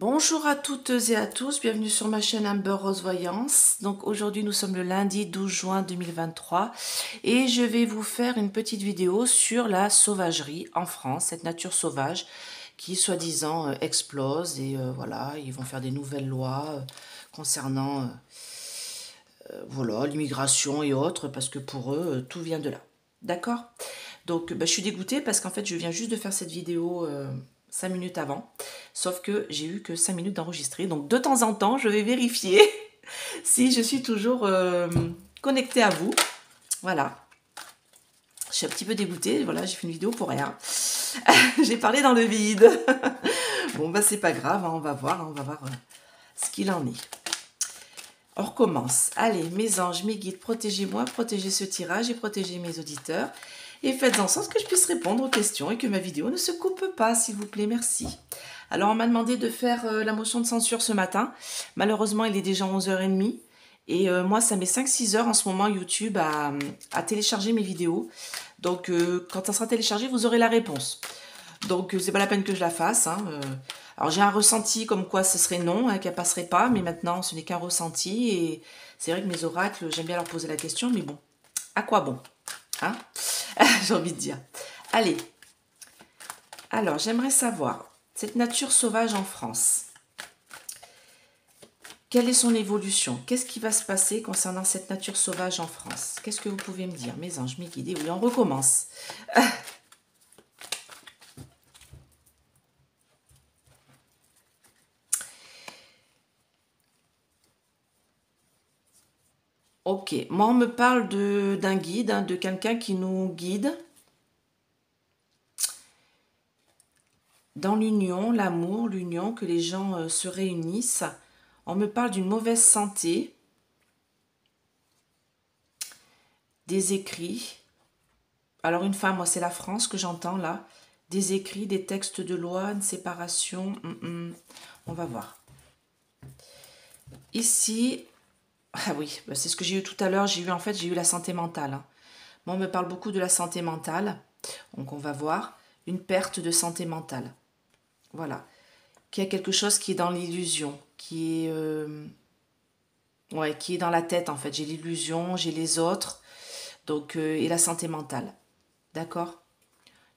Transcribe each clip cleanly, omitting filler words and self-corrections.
Bonjour à toutes et à tous, bienvenue sur ma chaîne Amber Rose Voyance. Donc aujourd'hui nous sommes le lundi 12 juin 2023 et je vais vous faire une petite vidéo sur la sauvagerie en France, cette nature sauvage qui soi-disant explose et voilà, ils vont faire des nouvelles lois concernant voilà, l'immigration et autres parce que pour eux tout vient de là. D'accord? Donc je suis dégoûtée parce qu'en fait je viens juste de faire cette vidéo 5 minutes avant. Sauf que j'ai eu que 5 minutes d'enregistrer. Donc de temps en temps je vais vérifier si je suis toujours connectée à vous. Voilà. Je suis un petit peu dégoûtée. Voilà, j'ai fait une vidéo pour rien. J'ai parlé dans le vide. Bon bah c'est pas grave, hein, on va voir ce qu'il en est. On recommence. Allez, mes anges, mes guides, protégez-moi, protégez ce tirage et protégez mes auditeurs. Et faites en sorte que je puisse répondre aux questions et que ma vidéo ne se coupe pas, s'il vous plaît, merci. Alors, on m'a demandé de faire la motion de censure ce matin. Malheureusement, il est déjà 11h30. Et moi, ça met 5-6 heures en ce moment, YouTube, à télécharger mes vidéos. Donc, quand ça sera téléchargé, vous aurez la réponse. Donc, c'est pas la peine que je la fasse, hein. Alors, j'ai un ressenti comme quoi ce serait non, hein, qu'elle passerait pas. Mais maintenant, ce n'est qu'un ressenti. Et c'est vrai que mes oracles, j'aime bien leur poser la question. Mais bon, à quoi bon, hein? J'ai envie de dire. Allez. Alors, j'aimerais savoir, cette nature sauvage en France, quelle est son évolution? Qu'est-ce qui va se passer concernant cette nature sauvage en France? Qu'est-ce que vous pouvez me dire, mes anges, mes guides? Et oui, on recommence. Ok, moi on me parle d'un guide, hein, de quelqu'un qui nous guide dans l'union, l'amour, l'union, que les gens se réunissent. On me parle d'une mauvaise santé, des écrits. Alors une femme, moi c'est la France que j'entends là. Des écrits, des textes de loi, une séparation. On va voir. Ici, ah oui, c'est ce que j'ai eu tout à l'heure. J'ai eu la santé mentale, hein. Moi, on me parle beaucoup de la santé mentale. Donc on va voir une perte de santé mentale. Voilà. Qu'il y a quelque chose qui est dans l'illusion, qui est qui est dans la tête en fait. J'ai l'illusion, j'ai les autres. Donc et la santé mentale. D'accord?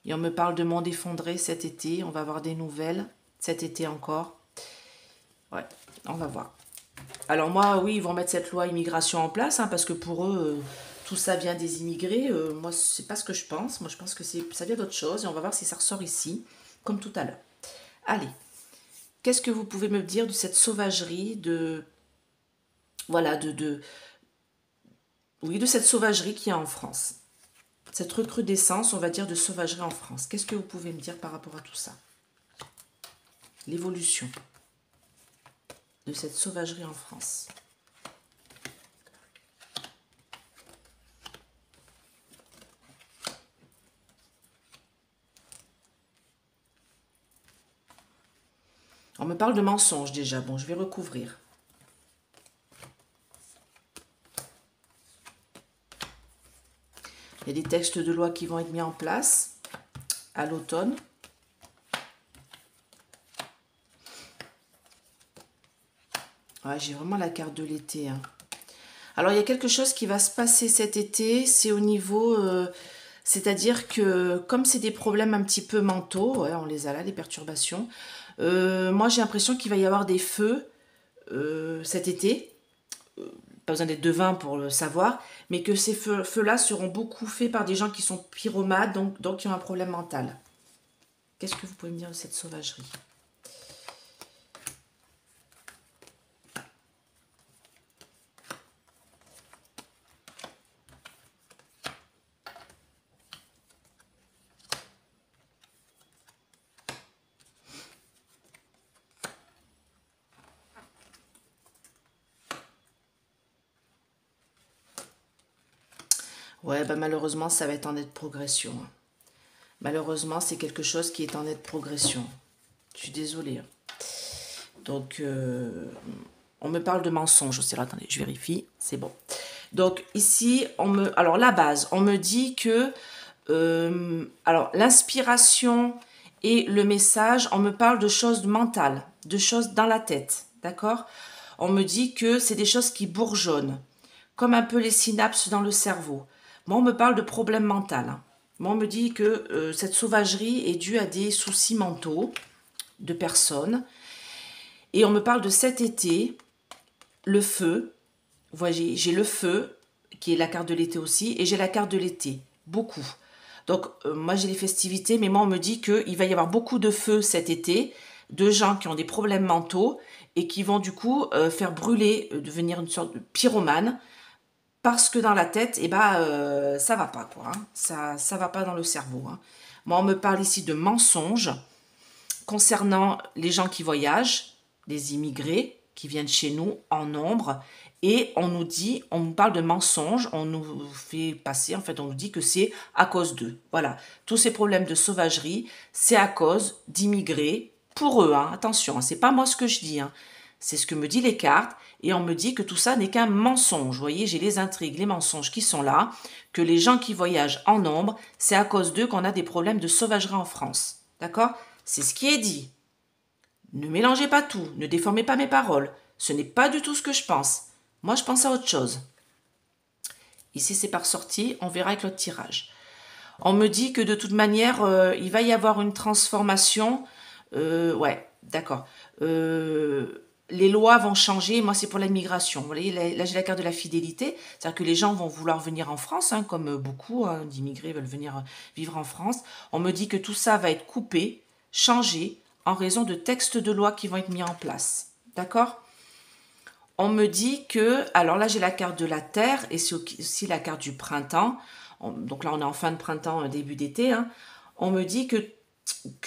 Et on me parle de monde effondré cet été. On va avoir des nouvelles cet été encore. Ouais, on va voir. Alors moi, oui, ils vont mettre cette loi immigration en place, hein, parce que pour eux, tout ça vient des immigrés. Moi, c'est pas ce que je pense. Moi, je pense que ça vient d'autre chose. Et on va voir si ça ressort ici, comme tout à l'heure. Allez, qu'est-ce que vous pouvez me dire de cette sauvagerie, voilà, oui, de cette sauvagerie qu'il y a en France? Cette recrudescence, on va dire, de sauvagerie en France. Qu'est-ce que vous pouvez me dire par rapport à tout ça? L'évolution de cette sauvagerie en France. On me parle de mensonges déjà. Bon, je vais recouvrir. Il y a des textes de loi qui vont être mis en place à l'automne. Ouais, j'ai vraiment la carte de l'été, hein. Alors, il y a quelque chose qui va se passer cet été. C'est au niveau... c'est-à-dire que comme c'est des problèmes un petit peu mentaux, ouais, on les a là, des perturbations. Moi, j'ai l'impression qu'il va y avoir des feux cet été. Pas besoin d'être devin pour le savoir, mais que ces feux-là seront beaucoup faits par des gens qui sont pyromanes, donc qui ont un problème mental. Qu'est-ce que vous pouvez me dire de cette sauvagerie? Ouais, bah malheureusement, ça va être en nette progression, hein. Malheureusement, c'est quelque chose qui est en nette progression. Je suis désolée, hein. Donc, on me parle de mensonges aussi. Alors, attendez, je vérifie. C'est bon. Donc, ici, alors, la base, on me dit que... alors, l'inspiration et le message, on me parle de choses mentales. de choses dans la tête, d'accord? On me dit que c'est des choses qui bourgeonnent, comme un peu les synapses dans le cerveau. Moi, on me parle de problèmes mentaux, hein. Moi, on me dit que cette sauvagerie est due à des soucis mentaux de personnes. Et on me parle de cet été, le feu. Vous voyez, j'ai le feu, qui est la carte de l'été aussi, et j'ai la carte de l'été, beaucoup. Donc, moi, j'ai les festivités, mais moi, on me dit qu'il va y avoir beaucoup de feu cet été, de gens qui ont des problèmes mentaux et qui vont du coup faire brûler, devenir une sorte de pyromane, parce que dans la tête, eh ben, ça va pas, quoi, hein. Ça va pas dans le cerveau, hein. Moi, on me parle ici de mensonges concernant les gens qui voyagent, les immigrés qui viennent chez nous en nombre, et on nous parle de mensonges, on nous fait passer, en fait, on nous dit que c'est à cause d'eux. Voilà, tous ces problèmes de sauvagerie, c'est à cause d'immigrés, pour eux, hein. Attention, hein, c'est pas moi ce que je dis, hein. C'est ce que me dit les cartes, et on me dit que tout ça n'est qu'un mensonge. Vous voyez, j'ai les intrigues, les mensonges qui sont là, que les gens qui voyagent en nombre, c'est à cause d'eux qu'on a des problèmes de sauvagerie en France. D'accord? C'est ce qui est dit. Ne mélangez pas tout, ne déformez pas mes paroles. Ce n'est pas du tout ce que je pense. Moi, je pense à autre chose. Ici, c'est par sortie, on verra avec l'autre tirage. On me dit que de toute manière, il va y avoir une transformation. Ouais, d'accord. Les lois vont changer. Moi, c'est pour l'immigration. Vous voyez, là, j'ai la carte de la fidélité. C'est-à-dire que les gens vont vouloir venir en France, hein, comme beaucoup d'immigrés veulent venir vivre en France. On me dit que tout ça va être coupé, changé, en raison de textes de loi qui vont être mis en place. D'accord? On me dit que, alors là j'ai la carte de la Terre et c'est aussi la carte du printemps. Donc là on est en fin de printemps, début d'été, hein. On me dit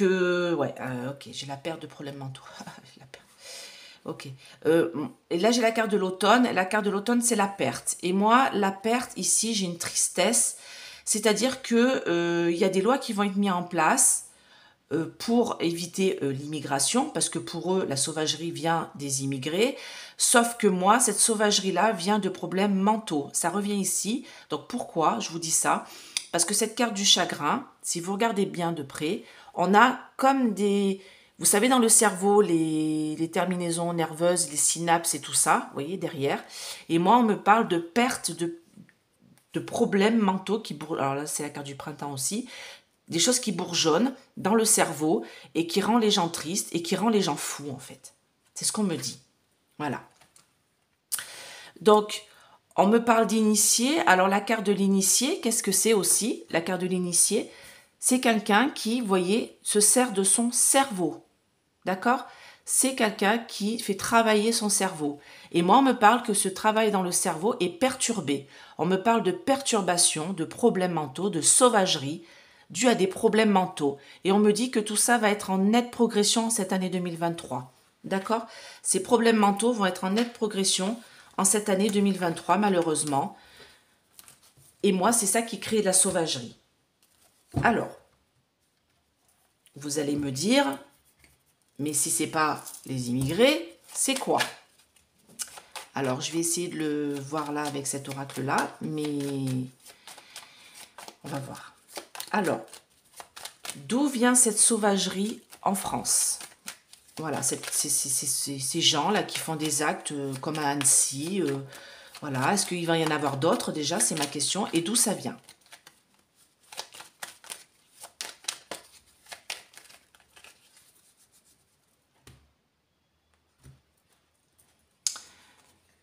ouais, ok, j'ai la perte de problèmes mentaux. La perte. Ok. Et là j'ai la carte de l'automne. La carte de l'automne c'est la perte. Et moi la perte ici j'ai une tristesse. C'est-à-dire que il y a des lois qui vont être mises en place pour éviter l'immigration, parce que pour eux, la sauvagerie vient des immigrés, sauf que moi, cette sauvagerie-là vient de problèmes mentaux. Ça revient ici. Donc pourquoi je vous dis ça? Parce que cette carte du chagrin, si vous regardez bien de près, on a comme des... Vous savez, dans le cerveau, les terminaisons nerveuses, les synapses et tout ça, vous voyez, derrière. Et moi, on me parle de perte de problèmes mentaux qui... Alors là, c'est la carte du printemps aussi, des choses qui bourgeonnent dans le cerveau et qui rend les gens tristes et qui rend les gens fous, en fait. C'est ce qu'on me dit. Voilà. Donc, on me parle d'initié. Alors, la carte de l'initié, qu'est-ce que c'est aussi? La carte de l'initié, c'est quelqu'un qui, vous voyez, se sert de son cerveau. D'accord? C'est quelqu'un qui fait travailler son cerveau. Et moi, on me parle que ce travail dans le cerveau est perturbé. On me parle de perturbation, de problèmes mentaux, de sauvagerie, dû à des problèmes mentaux. Et on me dit que tout ça va être en nette progression cette année 2023. D'accord? Ces problèmes mentaux vont être en nette progression en cette année 2023, malheureusement. Et moi, c'est ça qui crée de la sauvagerie. Alors, vous allez me dire, mais si c'est pas les immigrés, c'est quoi? Alors, je vais essayer de le voir là avec cet oracle-là, mais on va voir. Alors, d'où vient cette sauvagerie en France? Voilà, ces gens-là qui font des actes comme à Annecy. Voilà, est-ce qu'il va y en avoir d'autres déjà? C'est ma question. Et d'où ça vient?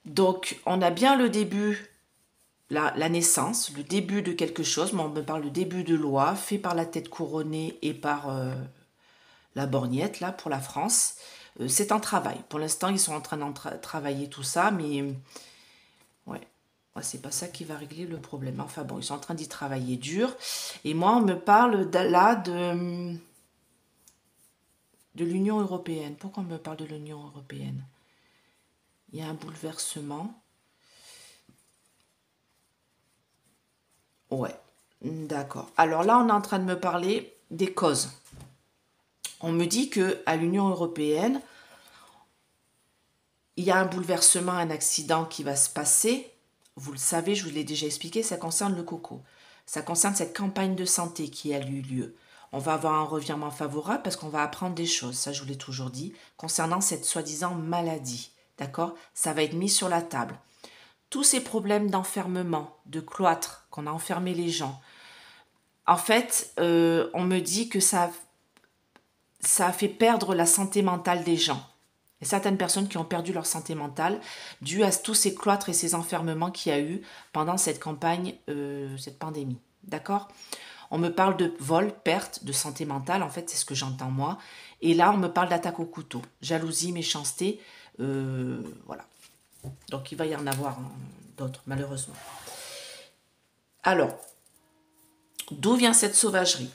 Donc, on a bien le début, la naissance, le début de quelque chose. Moi, on me parle de début de loi fait par la tête couronnée et par la borgnette, là, pour la France. C'est en travail. Pour l'instant, ils sont en train de travailler tout ça, mais ouais, c'est pas ça qui va régler le problème. Enfin bon, ils sont en train d'y travailler dur. Et moi, on me parle là de l'Union européenne. Pourquoi on me parle de l'Union européenne? Il y a un bouleversement. Ouais, d'accord. Alors là, on est en train de me parler des causes. On me dit que à l'Union européenne, il y a un bouleversement, un accident qui va se passer. Vous le savez, je vous l'ai déjà expliqué, ça concerne le coco. Ça concerne cette campagne de santé qui a eu lieu. on va avoir un revirement favorable parce qu'on va apprendre des choses, ça je vous l'ai toujours dit, concernant cette soi-disant maladie. D'accord? Ça va être mis sur la table. Tous ces problèmes d'enfermement, de cloître, qu'on a enfermé les gens, en fait, on me dit que ça a fait perdre la santé mentale des gens. Il y a certaines personnes qui ont perdu leur santé mentale dû à tous ces cloîtres et ces enfermements qu'il y a eu pendant cette campagne, cette pandémie. D'accord? On me parle de vol, perte de santé mentale, en fait, c'est ce que j'entends moi. Et là, on me parle d'attaque au couteau, jalousie, méchanceté, voilà. Donc, il va y en avoir d'autres, malheureusement. Alors, d'où vient cette sauvagerie?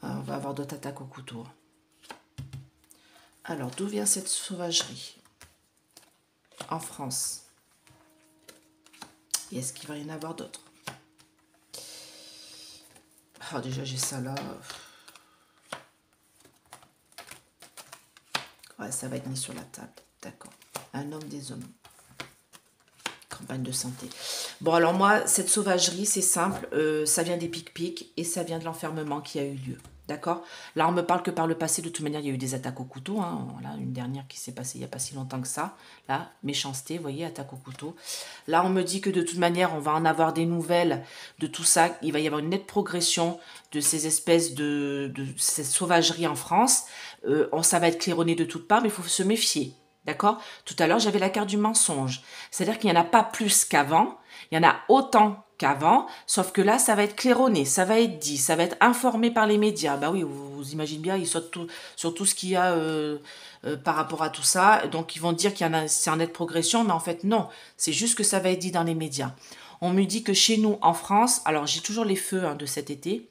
On va avoir d'autres attaques au couteau. Alors, d'où vient cette sauvagerie? En France. Et est-ce qu'il va y en avoir d'autres? Oh, déjà, j'ai ça là. Ouais, ça va être mis sur la table. D'accord. Un homme, des hommes. Campagne de santé. Bon, alors moi, cette sauvagerie, c'est simple. Ça vient des pic-pics et ça vient de l'enfermement qui a eu lieu. D'accord? Là, on me parle que par le passé, de toute manière, il y a eu des attaques au couteau. Hein. Voilà, une dernière qui s'est passée il n'y a pas si longtemps que ça. Là, méchanceté, vous voyez, attaque au couteau. Là, on me dit que de toute manière, on va en avoir des nouvelles de tout ça. Il va y avoir une nette progression de ces espèces de cette sauvagerie en France. Ça va être claironné de toutes parts, mais il faut se méfier. D'accord? Tout à l'heure, j'avais la carte du mensonge. C'est-à-dire qu'il n'y en a pas plus qu'avant. Il y en a autant qu'avant, sauf que là, ça va être claironné, ça va être dit, ça va être informé par les médias. Bah oui, vous imaginez bien, ils sautent sur tout ce qu'il y a par rapport à tout ça. Donc, ils vont dire qu'il y en a, c'est en nette progression, mais en fait, non. C'est juste que ça va être dit dans les médias. On me dit que chez nous, en France, alors j'ai toujours les feux de cet été,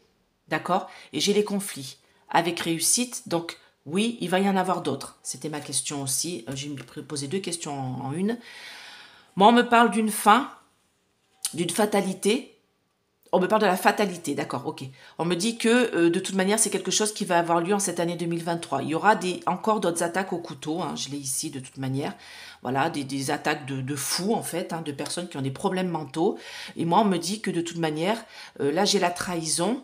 d'accord? Et j'ai les conflits avec réussite, donc oui, il va y en avoir d'autres. C'était ma question aussi. J'ai posé deux questions en une. Moi, on me parle d'une fin, d'une fatalité. On me parle de la fatalité, d'accord, ok. On me dit que de toute manière, c'est quelque chose qui va avoir lieu en cette année 2023. Il y aura encore d'autres attaques au couteau, hein, je l'ai ici de toute manière. Voilà, des attaques de fous en fait, hein, de personnes qui ont des problèmes mentaux. Et moi, on me dit que de toute manière, là j'ai la trahison,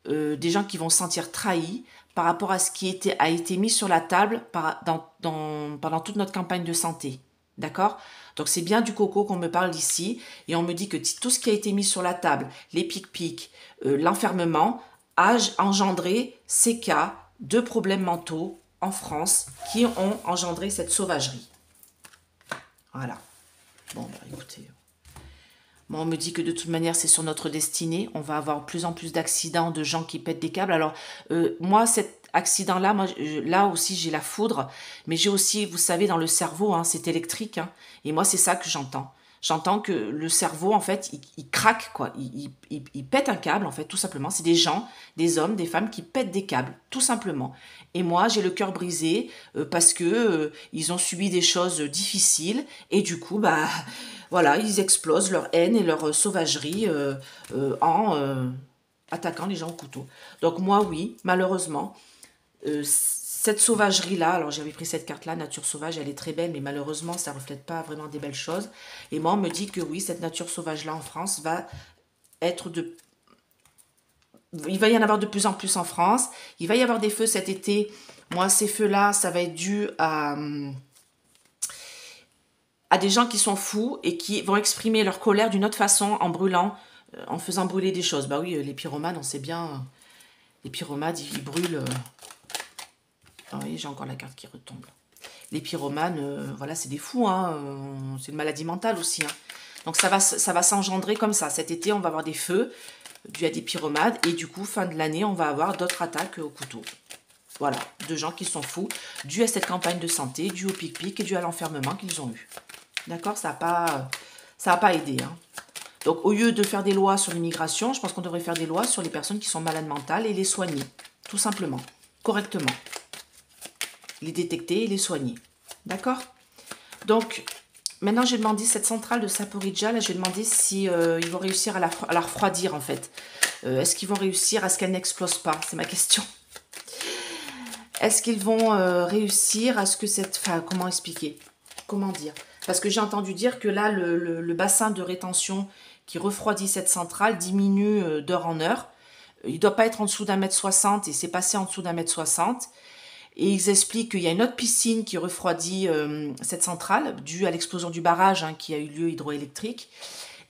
des gens qui vont se sentir trahis par rapport à ce qui a été mis sur la table pendant toute notre campagne de santé. D'accord? Donc c'est bien du coco qu'on me parle ici, et on me dit que tout ce qui a été mis sur la table, les pic-pics, l'enfermement, a engendré ces cas de problèmes mentaux en France qui ont engendré cette sauvagerie. Voilà. Bon, bah écoutez... Bon, on me dit que de toute manière, c'est sur notre destinée. On va avoir de plus en plus d'accidents, de gens qui pètent des câbles. Alors, moi, cet accident-là, là aussi, j'ai la foudre. Mais j'ai aussi, vous savez, dans le cerveau, hein, c'est électrique. Hein, et moi, c'est ça que j'entends. J'entends que le cerveau, en fait, il craque, quoi. Il pète un câble, en fait, tout simplement. C'est des gens, des hommes, des femmes qui pètent des câbles, tout simplement. Et moi, j'ai le cœur brisé parce que ils ont subi des choses difficiles. Et du coup, bah... Voilà, ils explosent leur haine et leur sauvagerie en attaquant les gens au couteau. Donc moi, oui, malheureusement, cette sauvagerie-là, alors j'avais pris cette carte-là, nature sauvage, elle est très belle, mais malheureusement, ça ne reflète pas vraiment des belles choses. Et moi, on me dit que oui, cette nature sauvage-là en France va être de... Il va y en avoir de plus en plus en France. Il va y avoir des feux cet été. Moi, ces feux-là, ça va être dû à des gens qui sont fous et qui vont exprimer leur colère d'une autre façon en brûlant, en faisant brûler des choses. Bah oui, les pyromanes, on sait bien, les pyromanes, ils brûlent. Ah oui, j'ai encore la carte qui retombe. Les pyromanes, voilà, c'est des fous, hein, c'est une maladie mentale aussi. Hein. Donc ça va s'engendrer comme ça. Cet été, on va avoir des feux dus à des pyromanes et du coup, fin de l'année, on va avoir d'autres attaques au couteau. Voilà, de gens qui sont fous, dû à cette campagne de santé, dû au pic-pic et dû à l'enfermement qu'ils ont eu. D'accord? Ça n'a pas aidé. Hein. Donc, au lieu de faire des lois sur l'immigration, je pense qu'on devrait faire des lois sur les personnes qui sont malades mentales et les soigner. Tout simplement. Correctement. Les détecter et les soigner. D'accord? Donc, maintenant, j'ai demandé cette centrale de Zaporijia. Là, j'ai demandé si ils vont réussir à la refroidir, en fait. Est-ce qu'ils vont réussir à ce qu'elle n'explose pas? C'est ma question. est-ce qu'ils vont réussir à ce que cette... Enfin, comment expliquer? Comment dire? Parce que j'ai entendu dire que là, le bassin de rétention qui refroidit cette centrale diminue d'heure en heure. Il ne doit pas être en dessous d'1,60 m et c'est passé en dessous d'1,60 m. Et ils expliquent qu'il y a une autre piscine qui refroidit cette centrale, due à l'explosion du barrage qui a eu lieu hydroélectrique.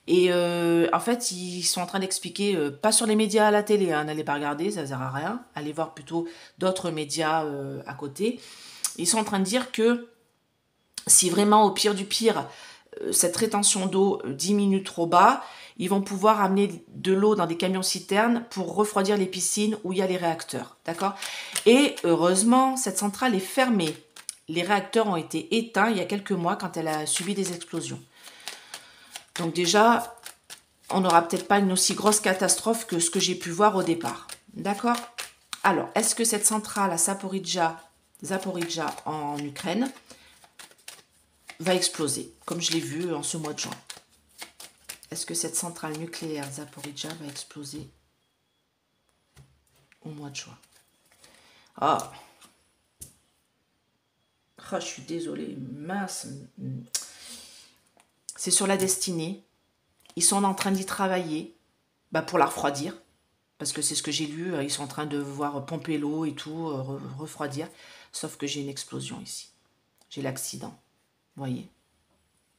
Et en fait, ils sont en train d'expliquer, pas sur les médias à la télé, n'allez pas regarder, ça ne sert à rien. Allez voir plutôt d'autres médias à côté. Ils sont en train de dire que si vraiment au pire du pire, cette rétention d'eau diminue trop bas, ils vont pouvoir amener de l'eau dans des camions-citernes pour refroidir les piscines où il y a les réacteurs. D'accord? Et heureusement, cette centrale est fermée. Les réacteurs ont été éteints il y a quelques mois quand elle a subi des explosions. Donc déjà, on n'aura peut-être pas une aussi grosse catastrophe que ce que j'ai pu voir au départ. D'accord? Alors, est-ce que cette centrale à Zaporijjia en Ukraine va exploser, comme je l'ai vu en ce mois de juin? Est-ce que cette centrale nucléaire Zaporijjia va exploser au mois de juin? Ah, je suis désolée, mince. C'est sur la destinée. Ils sont en train d'y travailler pour la refroidir. Parce que c'est ce que j'ai lu. Ils sont en train de voir pomper l'eau et tout, refroidir. Sauf que j'ai une explosion ici. J'ai l'accident. Vous voyez?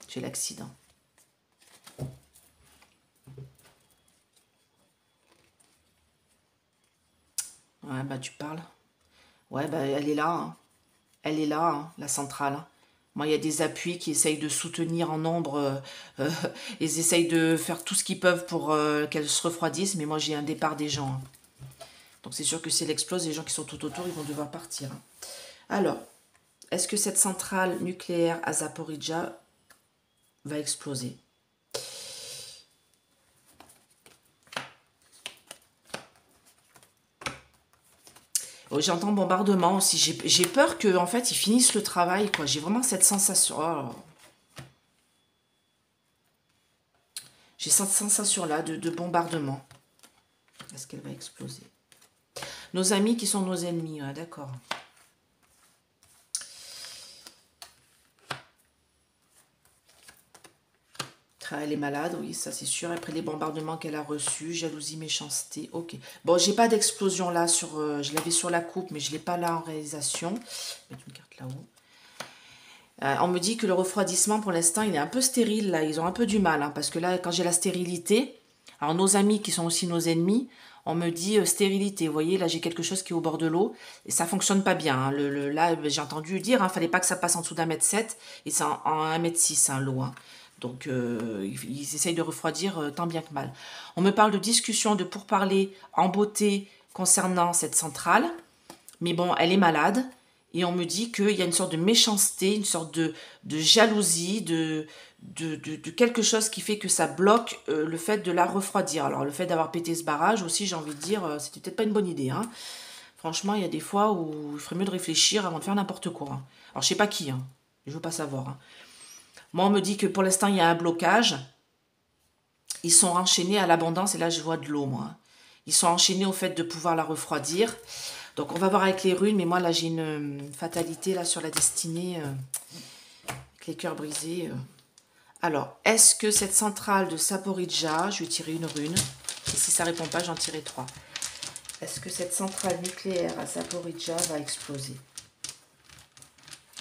J'ai l'accident. Ouais, tu parles. Ouais, elle est là. Elle est là, la centrale. Moi, il y a des appuis qui essayent de soutenir en nombre. Ils essayent de faire tout ce qu'ils peuvent pour qu'elle se refroidisse. Mais moi, j'ai un départ des gens. Donc, c'est sûr que si elle explose, les gens qui sont tout autour, ils vont devoir partir. Alors, est-ce que cette centrale nucléaire à Zaporijjia va exploser? J'entends bombardement aussi. J'ai peur que en fait, ils finissent le travail, quoi. J'ai vraiment cette sensation. Oh. J'ai cette sensation-là de bombardement. Est-ce qu'elle va exploser? Nos amis qui sont nos ennemis, ouais, d'accord. Elle est malade, oui, ça c'est sûr. Après les bombardements qu'elle a reçus, jalousie, méchanceté, ok. Bon, j'ai pas d'explosion là, je l'avais sur la coupe, mais je l'ai pas là en réalisation. Je vais mettre une carte là-haut. On me dit que le refroidissement, pour l'instant, il est un peu stérile, là. Ils ont un peu du mal, parce que là, quand j'ai la stérilité, alors nos amis qui sont aussi nos ennemis, on me dit stérilité. Vous voyez, là, j'ai quelque chose qui est au bord de l'eau, et ça fonctionne pas bien. Là, j'ai entendu dire, fallait pas que ça passe en dessous d'1,7 m, et c'est en 1,6 m, l'eau, Donc, ils essayent de refroidir tant bien que mal. On me parle de discussion, de pourparlers en beauté concernant cette centrale. Mais bon, elle est malade. Et on me dit qu'il y a une sorte de méchanceté, une sorte de jalousie, de quelque chose qui fait que ça bloque le fait de la refroidir. Alors, le fait d'avoir pété ce barrage aussi, j'ai envie de dire, c'était peut-être pas une bonne idée. Franchement, il y a des fois où il ferait mieux de réfléchir avant de faire n'importe quoi. Alors, je sais pas qui, je veux pas savoir. Moi, on me dit que pour l'instant, il y a un blocage. Ils sont enchaînés à l'abondance. Et là, je vois de l'eau, moi. Ils sont enchaînés au fait de pouvoir la refroidir. Donc, on va voir avec les runes. Mais moi, là, j'ai une fatalité là sur la destinée. Avec les cœurs brisés. Alors, est-ce que cette centrale de Zaporijjia, je vais tirer une rune. Et si ça ne répond pas, j'en tirerai 3. Est-ce que cette centrale nucléaire à Zaporijjia va exploser?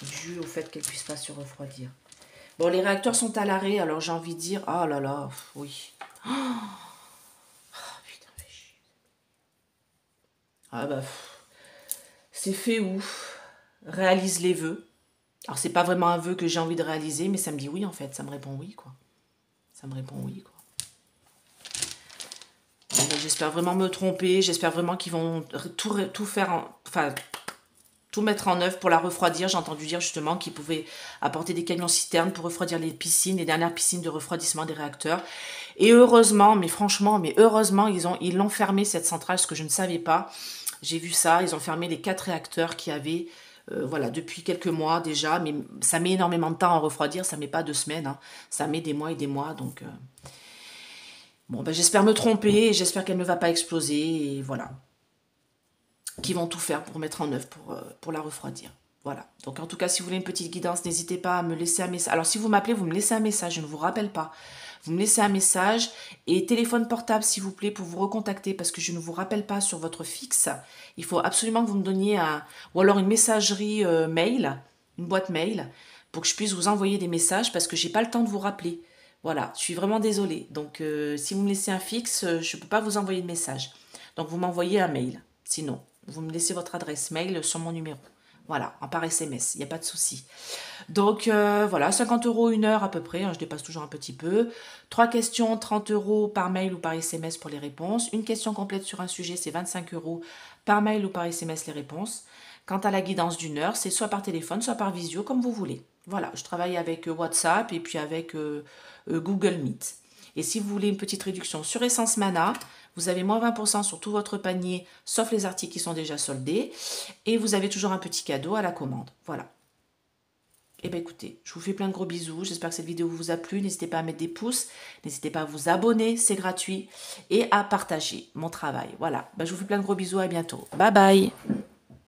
Dû au fait qu'elle ne puisse pas se refroidir. Bon, les réacteurs sont à l'arrêt, alors j'ai envie de dire... Oh là là, oui. Oh, putain, fais chier. Ah bah... C'est fait où? Réalise les vœux. Alors, c'est pas vraiment un vœu que j'ai envie de réaliser, mais ça me dit oui, en fait. Ça me répond oui, quoi. Ça me répond oui, quoi. Bon, ben, j'espère vraiment me tromper. J'espère vraiment qu'ils vont tout faire... Enfin... tout mettre en œuvre pour la refroidir. J'ai entendu dire justement qu'ils pouvaient apporter des camions-citernes pour refroidir les piscines, les dernières piscines de refroidissement des réacteurs. Et heureusement, mais franchement, heureusement, ils l'ont fermé cette centrale, ce que je ne savais pas. J'ai vu ça, ils ont fermé les 4 réacteurs qu'il y avait, voilà, depuis quelques mois déjà. Mais ça met énormément de temps à refroidir, ça met pas 2 semaines, ça met des mois et des mois, donc... Bon, ben, j'espère me tromper, et j'espère qu'elle ne va pas exploser, et voilà. qui vont tout faire pour mettre en œuvre pour la refroidir. Voilà. Donc en tout cas, si vous voulez une petite guidance, n'hésitez pas à me laisser un message. Alors si vous m'appelez, vous me laissez un message, je ne vous rappelle pas. Vous me laissez un message et téléphone portable s'il vous plaît pour vous recontacter parce que je ne vous rappelle pas sur votre fixe. Il faut absolument que vous me donniez ou alors une messagerie mail, une boîte mail pour que je puisse vous envoyer des messages parce que j'ai pas le temps de vous rappeler. Voilà, je suis vraiment désolée. Donc si vous me laissez un fixe, je ne peux pas vous envoyer de message. Donc vous m'envoyez un mail. Sinon, vous me laissez votre adresse mail sur mon numéro. Voilà, par SMS, il n'y a pas de souci. Donc voilà, 50 € une heure à peu près, hein, je dépasse toujours un petit peu. 3 questions, 30 € par mail ou par SMS pour les réponses. Une question complète sur un sujet, c'est 25 € par mail ou par SMS les réponses. Quant à la guidance d'une heure, c'est soit par téléphone, soit par visio, comme vous voulez. Voilà, je travaille avec WhatsApp et puis avec Google Meet. Et si vous voulez une petite réduction sur Essence Mana, vous avez moins 20% sur tout votre panier, sauf les articles qui sont déjà soldés. Et vous avez toujours un petit cadeau à la commande. Voilà. Eh bien écoutez, je vous fais plein de gros bisous. J'espère que cette vidéo vous a plu. N'hésitez pas à mettre des pouces. N'hésitez pas à vous abonner, c'est gratuit. Et à partager mon travail. Voilà. Ben, je vous fais plein de gros bisous. À bientôt. Bye bye.